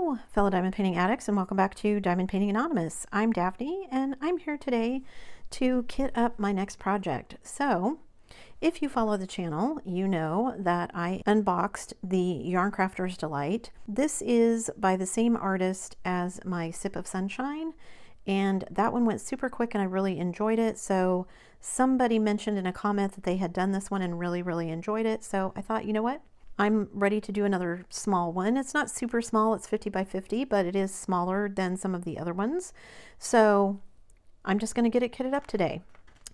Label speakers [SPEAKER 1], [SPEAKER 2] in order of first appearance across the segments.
[SPEAKER 1] Hello, fellow diamond painting addicts, and welcome back to Diamond Painting Anonymous. I'm Daphne, and I'm here today to kit up my next project. So, if you follow the channel, you know that I unboxed the Yarn Crafter's Delight. This is by the same artist as my Sip of Sunshine, and that one went super quick and I really enjoyed it. So somebody mentioned in a comment that they had done this one and really enjoyed it. So I thought, you know what? I'm ready to do another small one. It's not super small, it's 50 by 50, but it is smaller than some of the other ones. So I'm just gonna get it kitted up today.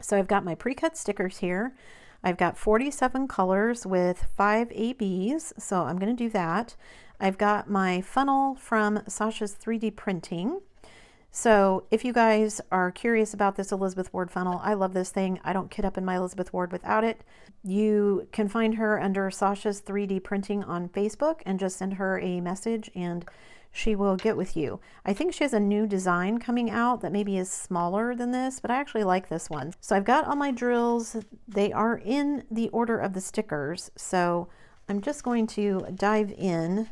[SPEAKER 1] So I've got my pre-cut stickers here. I've got 47 colors with 5 ABs, so I'm gonna do that. I've got my funnel from Sasha's 3D Printing. So if you guys are curious about this Elizabeth Ward funnel, I love this thing. I don't kit up in my Elizabeth Ward without it. You can find her under Sasha's 3D Printing on Facebook and just send her a message and she will get with you. I think she has a new design coming out that maybe is smaller than this, but I actually like this one. So I've got all my drills. They are in the order of the stickers. So I'm just going to dive in.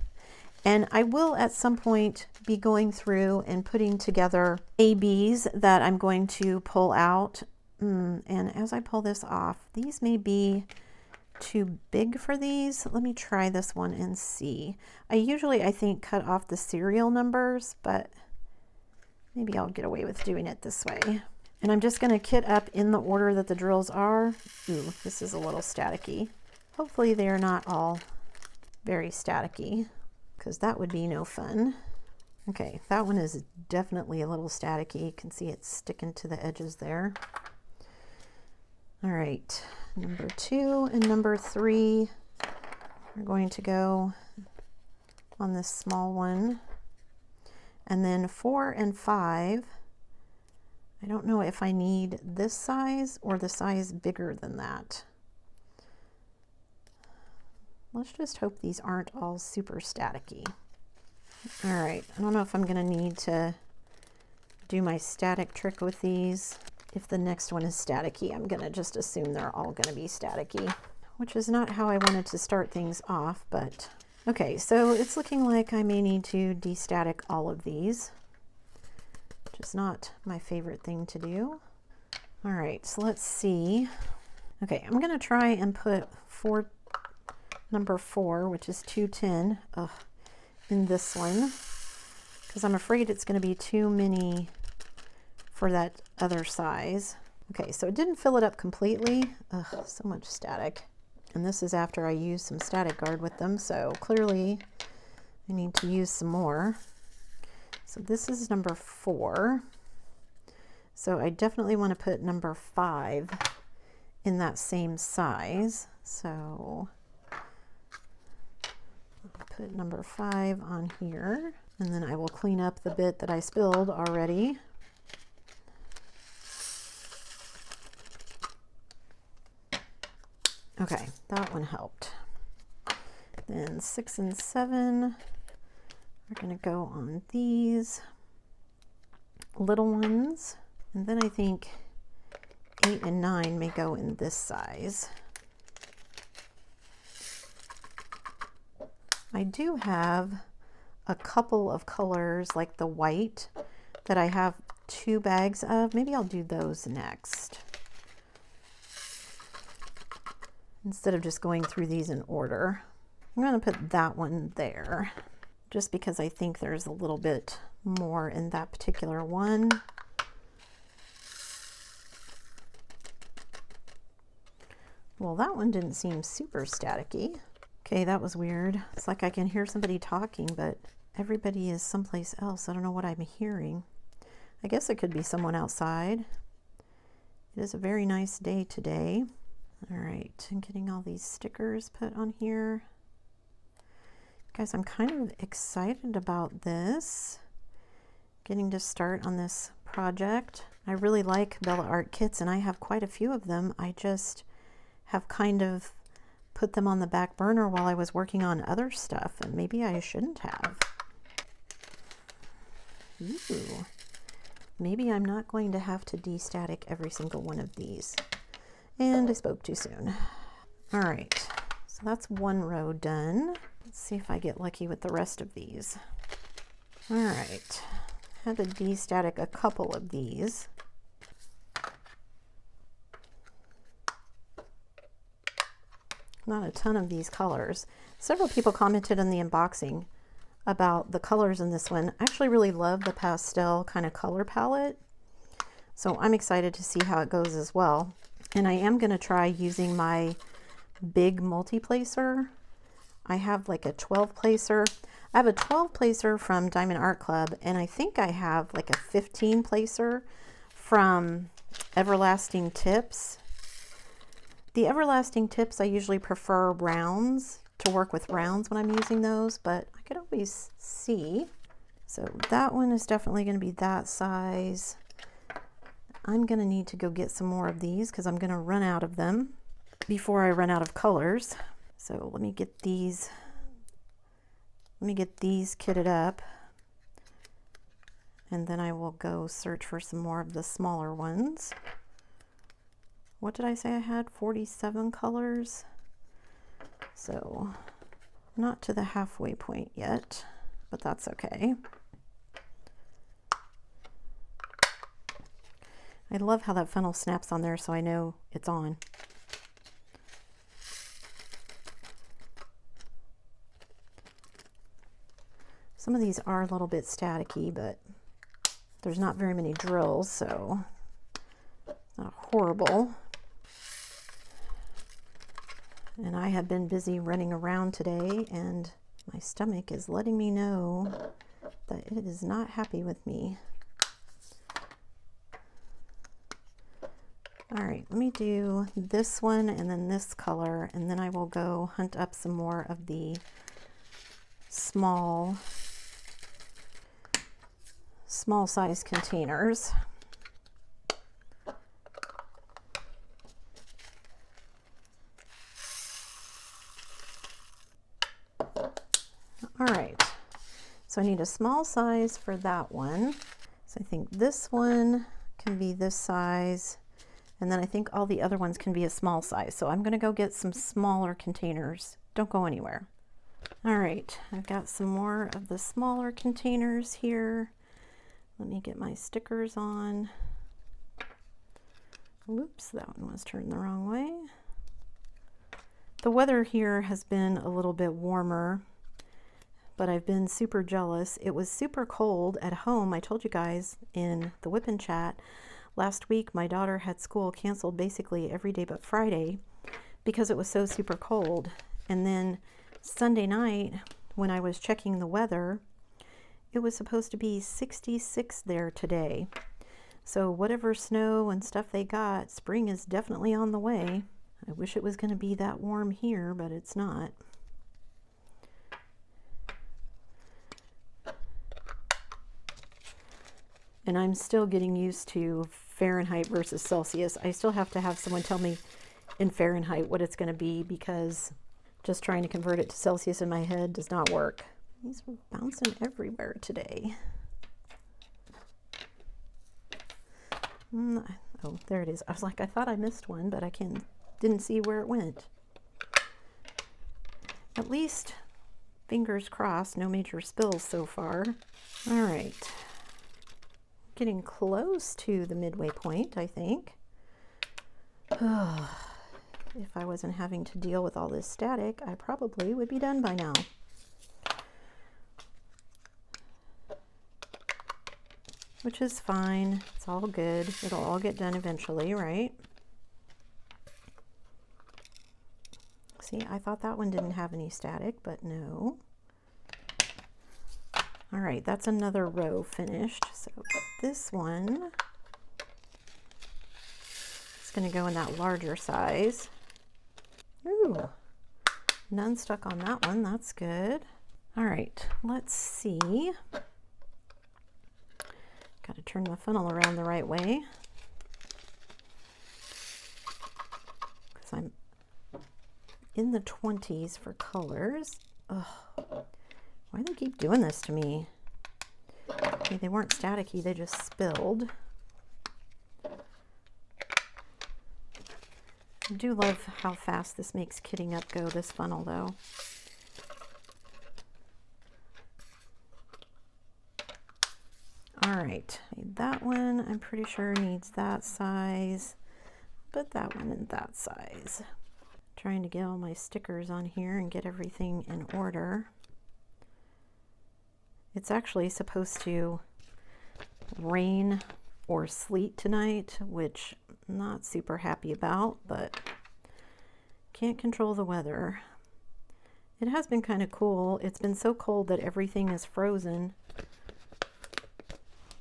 [SPEAKER 1] And I will at some point be going through and putting together ABs that I'm going to pull out. And as I pull this off, these may be too big for these. Let me try this one and see. I usually, I think, cut off the serial numbers, but maybe I'll get away with doing it this way. And I'm just going to kit up in the order that the drills are. Ooh, this is a little staticky. Hopefully they're not all very staticky, because that would be no fun. Okay, that one is definitely a little staticky. You can see it sticking to the edges there. All right, number 2 and number 3 are going to go on this small one. And then 4 and 5, I don't know if I need this size or the size bigger than that. Let's just hope these aren't all super staticky. All right, I don't know if I'm gonna need to do my static trick with these. If the next one is staticky, I'm gonna just assume they're all gonna be staticky, which is not how I wanted to start things off, but okay, so it's looking like I may need to destatic all of these, which is not my favorite thing to do. All right, so let's see. Okay, I'm gonna try and put number 4, which is 210, in this one, because I'm afraid it's going to be too many for that other size. Okay, so it didn't fill it up completely. So much static. And this is after I used some static guard with them, so clearly I need to use some more. So this is number 4. So I definitely want to put number 5 in that same size. So put number 5 on here, and then I will clean up the bit that I spilled already. Okay, that one helped. Then 6 and 7 are going to go on these little ones, and then I think 8 and 9 may go in this size. I do have a couple of colors like the white that I have 2 bags of. Maybe I'll do those next, instead of just going through these in order. I'm going to put that one there just because I think there's a little bit more in that particular one. Well, that one didn't seem super staticky. Okay, that was weird. It's like I can hear somebody talking, but everybody is someplace else. I don't know what I'm hearing. I guess it could be someone outside. It is a very nice day today. All right, I'm getting all these stickers put on here. Guys, I'm kind of excited about this. Getting to start on this project. I really like Bella Art kits, and I have quite a few of them. I just have kind of put them on the back burner while I was working on other stuff, and maybe I shouldn't have. Ooh. Maybe I'm not going to have to destatic every single one of these. And I spoke too soon. All right, so that's one row done. Let's see if I get lucky with the rest of these. All right, had to de-static a couple of these. Not a ton of these colors. Several people commented in the unboxing about the colors in this one. I actually really love the pastel kind of color palette, so I'm excited to see how it goes as well. And I am going to try using my big multi-placer. I have like a 12 placer. I have a 12 placer from Diamond Art Club, and I think I have like a 15 placer from Everlasting Tips. The Everlasting Tips, I usually prefer rounds, to work with rounds when I'm using those, but I could always see. So that one is definitely going to be that size. I'm going to need to go get some more of these because I'm going to run out of them before I run out of colors. So let me get these kitted up, and then I will go search for some more of the smaller ones. What did I say I had? 47 colors. So not to the halfway point yet, but that's okay. I love how that funnel snaps on there so I know it's on. Some of these are a little bit staticky, but there's not very many drills, so it's not horrible. And I have been busy running around today, and my stomach is letting me know that it is not happy with me. All right, let me do this one and then this color, and then I will go hunt up some more of the small size containers. All right, so I need a small size for that one. So I think this one can be this size, and then I think all the other ones can be a small size. So I'm gonna go get some smaller containers. Don't go anywhere. All right, I've got some more of the smaller containers here. Let me get my stickers on. Whoops, that one was turned the wrong way. The weather here has been a little bit warmer, but I've been super jealous. It was super cold at home. I told you guys in the Whippin' Chat last week, my daughter had school canceled basically every day but Friday because it was so super cold. And then Sunday night, when I was checking the weather, it was supposed to be 66 there today. So whatever snow and stuff they got, spring is definitely on the way. I wish it was going to be that warm here, but it's not. And I'm still getting used to Fahrenheit versus Celsius. I still have to have someone tell me in Fahrenheit what it's going to be, because just trying to convert it to Celsius in my head does not work. These are bouncing everywhere today. Oh, there it is. I was like, I thought I missed one, but I didn't see where it went. At least, fingers crossed, no major spills so far. All right. Getting close to the midway point, I think. If I wasn't having to deal with all this static, I probably would be done by now. Which is fine. It's all good. It'll all get done eventually, right? See, I thought that one didn't have any static, but no. All right, that's another row finished. So this one is going to go in that larger size. Ooh, none stuck on that one. That's good. All right, let's see. Got to turn the funnel around the right way, because I'm in the 20s for colors. Ugh. Why do they keep doing this to me? Okay, they weren't staticky, they just spilled. I do love how fast this makes kitting up go, this funnel though. All right, that one I'm pretty sure needs that size. Put that one in that size. Trying to get all my stickers on here and get everything in order. It's actually supposed to rain or sleet tonight, which I'm not super happy about, but can't control the weather. It has been kind of cool. It's been so cold that everything is frozen.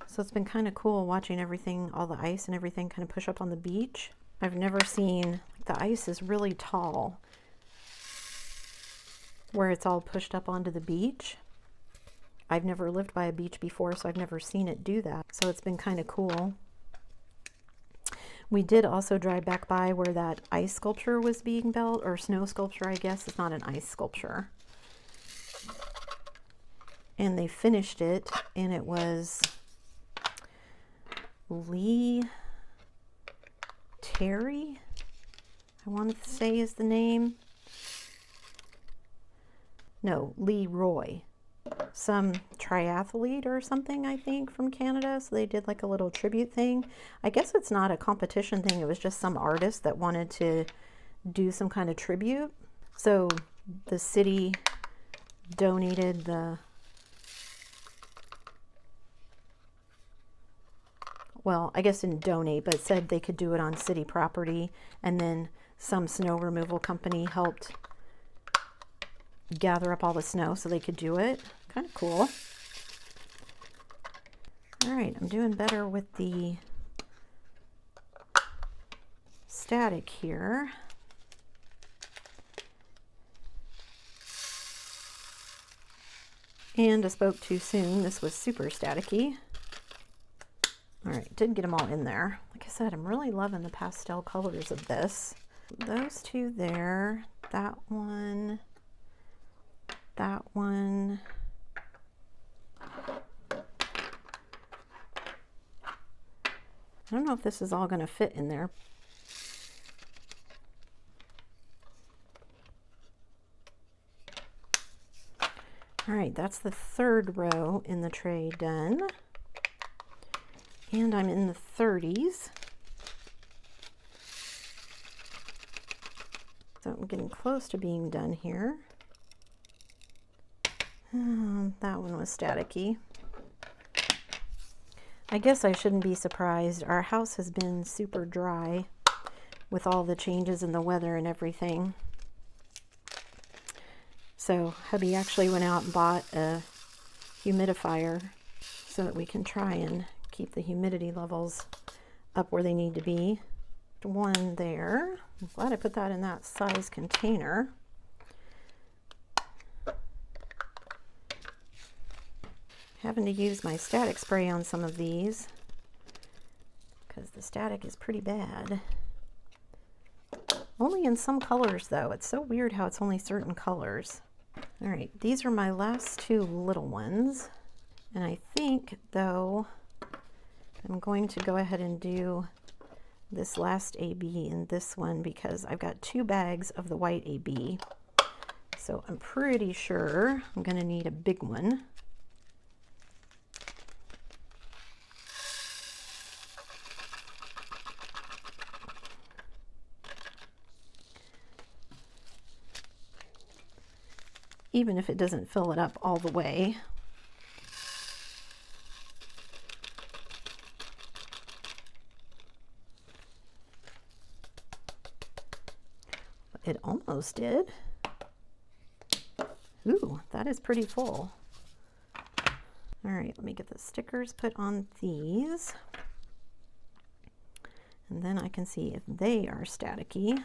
[SPEAKER 1] So it's been kind of cool watching everything, all the ice and everything kind of push up on the beach. I've never seen, the ice is really tall where it's all pushed up onto the beach. I've never lived by a beach before, so I've never seen it do that. So it's been kind of cool. We did also drive back by where that ice sculpture was being built, or snow sculpture, I guess. It's not an ice sculpture. And they finished it, and it was Lee Terry, I want to say is the name. No, Leroy. Some triathlete or something, I think, from Canada. So they did like a little tribute thing. I guess it's not a competition thing. It was just some artist that wanted to do some kind of tribute. So the city donated the, well, I guess didn't donate, but said they could do it on city property. And then some snow removal company helped gather up all the snow so they could do it. Kind of cool. All right, I'm doing better with the static here. And I spoke too soon. This was super staticky. All right, did get them all in there. Like I said, I'm really loving the pastel colors of this. Those two there, that one, that one. I don't know if this is all going to fit in there. All right, that's the third row in the tray done. And I'm in the 30s. So I'm getting close to being done here. That one was staticky. I guess I shouldn't be surprised. Our house has been super dry with all the changes in the weather and everything. So hubby actually went out and bought a humidifier so that we can try and keep the humidity levels up where they need to be. One there. I'm glad I put that in that size container. Having to use my static spray on some of these because the static is pretty bad. Only in some colors though. It's so weird how it's only certain colors. All right, these are my last two little ones. And I think though, I'm going to go ahead and do this last AB in this one because I've got 2 bags of the white AB. So I'm pretty sure I'm going to need a big one. Even if it doesn't fill it up all the way. It almost did. Ooh, that is pretty full. All right, let me get the stickers put on these. And then I can see if they are staticky.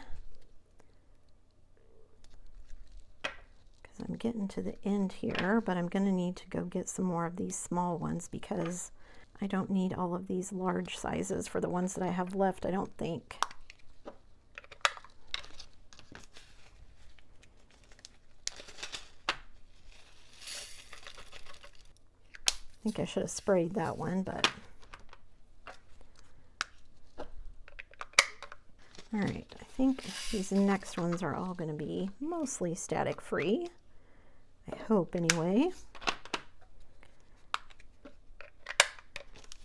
[SPEAKER 1] Because I'm getting to the end here, but I'm gonna need to go get some more of these small ones because I don't need all of these large sizes for the ones that I have left, I don't think. I think I should have sprayed that one, but all right, I think these next ones are all going to be mostly static free. I hope anyway.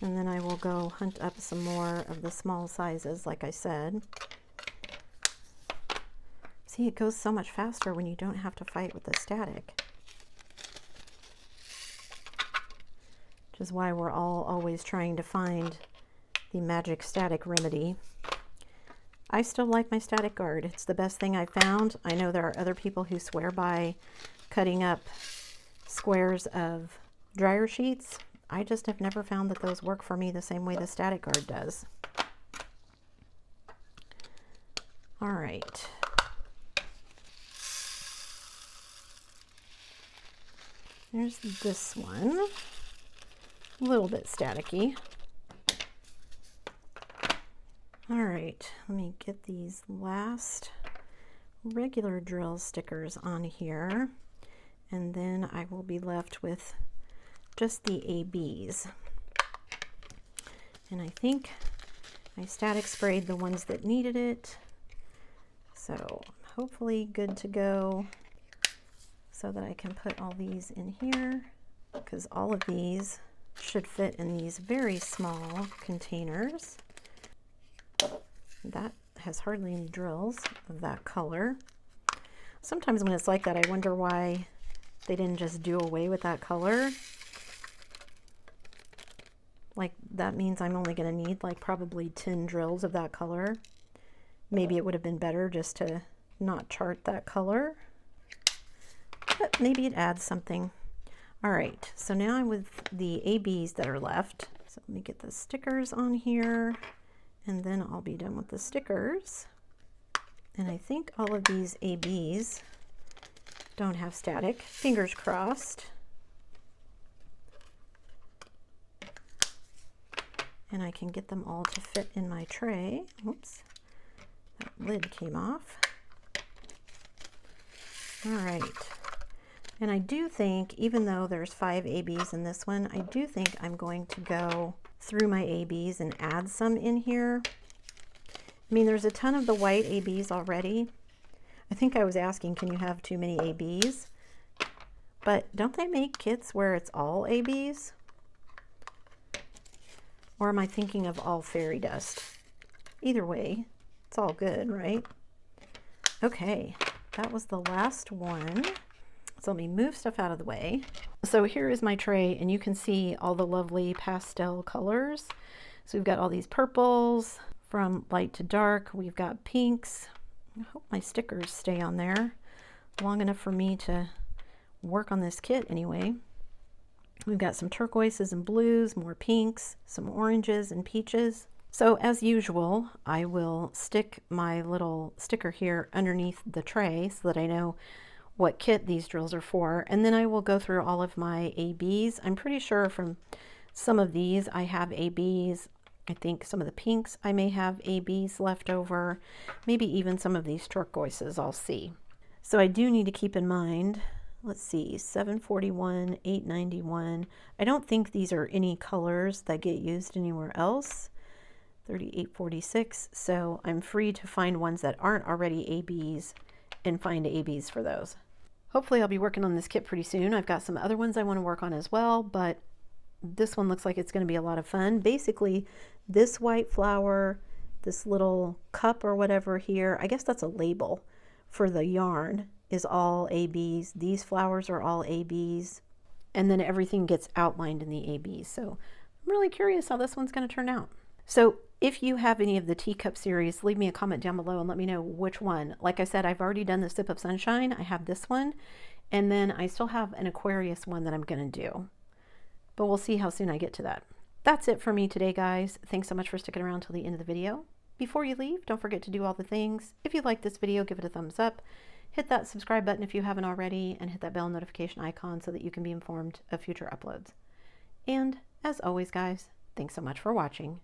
[SPEAKER 1] And then I will go hunt up some more of the small sizes, like I said. See, it goes so much faster when you don't have to fight with the static. Which is why we're all always trying to find the magic static remedy. I still like my static guard. It's the best thing I've found. I know there are other people who swear by cutting up squares of dryer sheets. I just have never found that those work for me the same way the static guard does. All right. There's this one, a little bit staticky. All right, let me get these last regular drill stickers on here, and then I will be left with just the ABs. And I think I static sprayed the ones that needed it, so hopefully good to go, so that I can put all these in here, because all of these should fit in these very small containers. That has hardly any drills of that color. Sometimes when it's like that, I wonder why they didn't just do away with that color. Like, that means I'm only going to need like probably 10 drills of that color. Maybe it would have been better just to not chart that color, but maybe it adds something. All right, so now I'm with the ABs that are left. So let me get the stickers on here, and then I'll be done with the stickers. And I think all of these ABs don't have static. Fingers crossed. And I can get them all to fit in my tray. Oops, that lid came off. All right. And I do think, even though there's 5 ABs in this one, I do think I'm going to go through my ABs and add some in here. I mean, there's a ton of the white ABs already. I think I was asking, can you have too many ABs? But don't they make kits where it's all ABs? Or am I thinking of all fairy dust? Either way, it's all good, right? Okay, that was the last one. So let me move stuff out of the way. So here is my tray, and you can see all the lovely pastel colors. So we've got all these purples from light to dark. We've got pinks. I hope my stickers stay on there long enough for me to work on this kit anyway. We've got some turquoises and blues, more pinks, some oranges and peaches. So as usual, I will stick my little sticker here underneath the tray so that I know what kit these drills are for, and then I will go through all of my ABs. I'm pretty sure from some of these I have ABs. I think some of the pinks I may have ABs left over, maybe even some of these turquoises, I'll see. So I do need to keep in mind, let's see, 741, 891. I don't think these are any colors that get used anywhere else. 3846, so I'm free to find ones that aren't already ABs and find ABs for those. Hopefully I'll be working on this kit pretty soon. I've got some other ones I want to work on as well, but this one looks like it's going to be a lot of fun. Basically, this white flower, this little cup or whatever here, I guess that's a label for the yarn, is all ABs. These flowers are all ABs, and then everything gets outlined in the ABs. So I'm really curious how this one's going to turn out. So if you have any of the teacup series, leave me a comment down below and let me know which one. Like I said, I've already done the Sip of Sunshine. I have this one, and then I still have an Aquarius one that I'm going to do. But we'll see how soon I get to that. That's it for me today, guys. Thanks so much for sticking around till the end of the video. Before you leave, don't forget to do all the things. If you like this video, give it a thumbs up. Hit that subscribe button if you haven't already, and hit that bell notification icon so that you can be informed of future uploads. And as always, guys, thanks so much for watching.